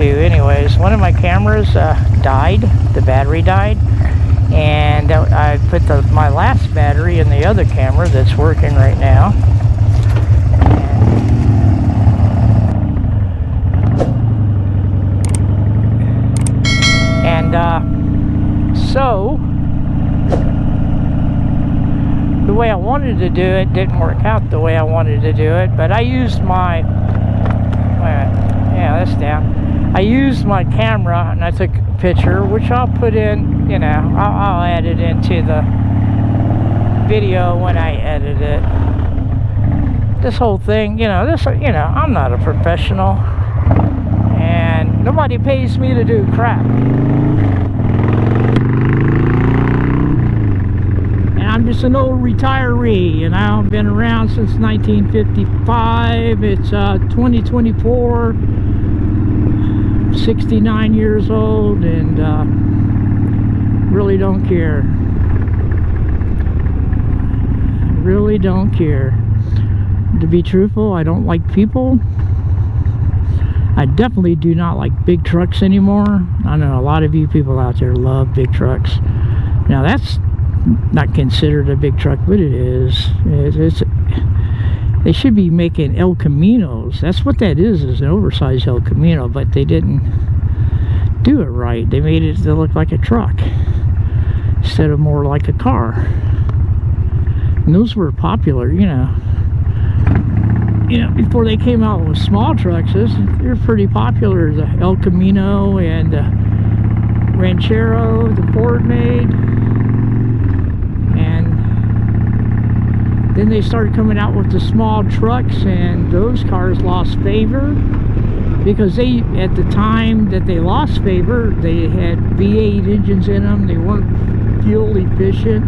to. Anyways, one of my cameras died. The battery died. And I put my last battery in the other camera that's working right now. So the way I wanted to do it didn't work out the way I wanted to do it, but I used my, yeah, that's down. I used my camera and I took a picture, which I'll put in, you know, I'll add it into the video when I edit it. This whole thing, you know, I'm not a professional and nobody pays me to do crap. I'm just an old retiree, you know. I've been around since 1955. It's 2024, 69 years old, and really don't care. Really don't care. To be truthful, I don't like people. I definitely do not like big trucks anymore. I know a lot of you people out there love big trucks. Now that's not considered a big truck, but it is. They should be making El Caminos. That's what that is an oversized El Camino, but they didn't do it right. They made it to look like a truck instead of more like a car. And those were popular, you know, before they came out with small trucks. They're pretty popular. The El Camino and the Ranchero, the Ford made. Then they started coming out with the small trucks, and those cars lost favor because at the time that they lost favor, they had V8 engines in them. They weren't fuel efficient.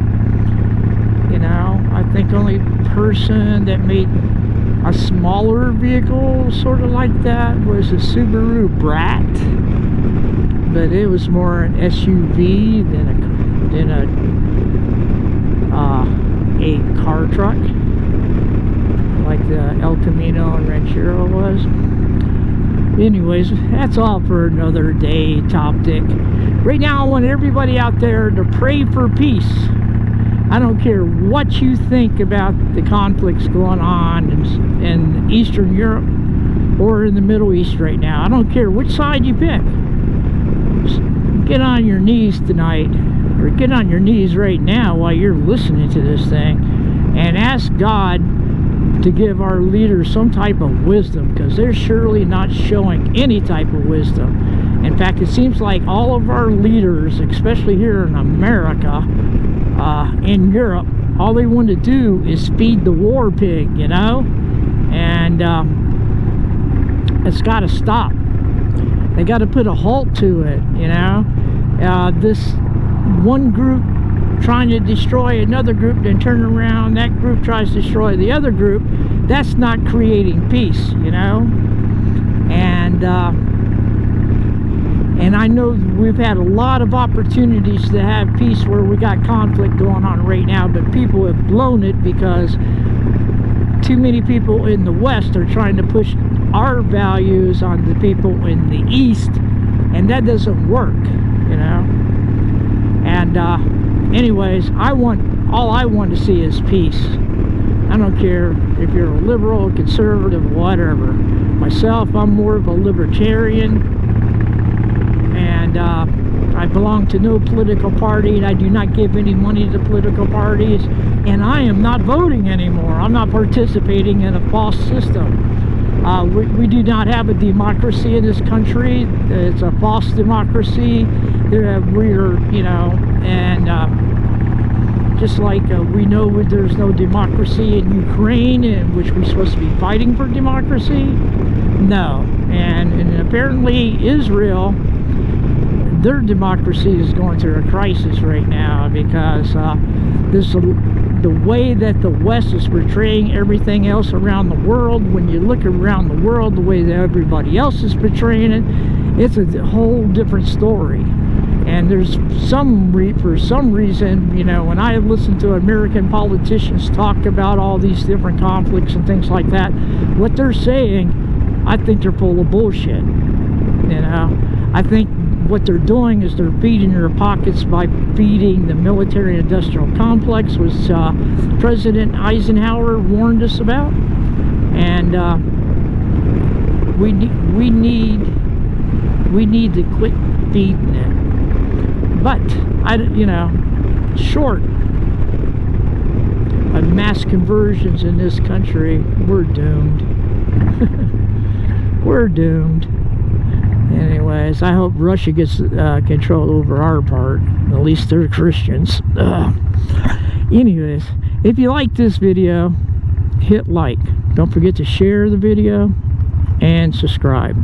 You know, I think only person that made a smaller vehicle sort of like that was a Subaru Brat, but it was more an SUV than a car truck like the El Camino and Ranchero was. Anyways, that's all for another day topic. Right now I want everybody out there to pray for peace. I don't care what you think about the conflicts going on in Eastern Europe or in the Middle East right now. I don't care which side you pick. Just get on your knees tonight, or get on your knees right now while you're listening to this thing, and ask God to give our leaders some type of wisdom, because they're surely not showing any type of wisdom. In fact, it seems like all of our leaders, especially here in America, in Europe, all they want to do is feed the war pig, you know, and it's got to stop. They got to put a halt to it, you know. This one group trying to destroy another group, then turn around, that group tries to destroy the other group. That's not creating peace, you know. And I know we've had a lot of opportunities to have peace where we got conflict going on right now, but people have blown it because too many people in the West are trying to push our values on the people in the East, and that doesn't work, you know. And anyways, all I want to see is peace. I don't care if you're a liberal, conservative, whatever. Myself, I'm more of a libertarian, and I belong to no political party, and I do not give any money to political parties, and I am not voting anymore. I'm not participating in a false system. We do not have a democracy in this country. It's a false democracy. We're, you know, and just like we know there's no democracy in Ukraine, in which we're supposed to be fighting for democracy. No. And apparently Israel, their democracy is going through a crisis right now, because the way that the West is portraying everything else around the world, when you look around the world, the way that everybody else is portraying it, it's a whole different story. And there's for some reason, you know, when I listen to American politicians talk about all these different conflicts and things like that, what they're saying, I think they're full of bullshit. You know, I think what they're doing is they're feeding their pockets by feeding the military-industrial complex, which President Eisenhower warned us about, and we need to quit feeding it. But you know, short of mass conversions in this country, we're doomed. We're doomed. Anyways, I hope Russia gets control over our part. At least they're Christians. Anyways, if you like this video, hit like. Don't forget to share the video and subscribe.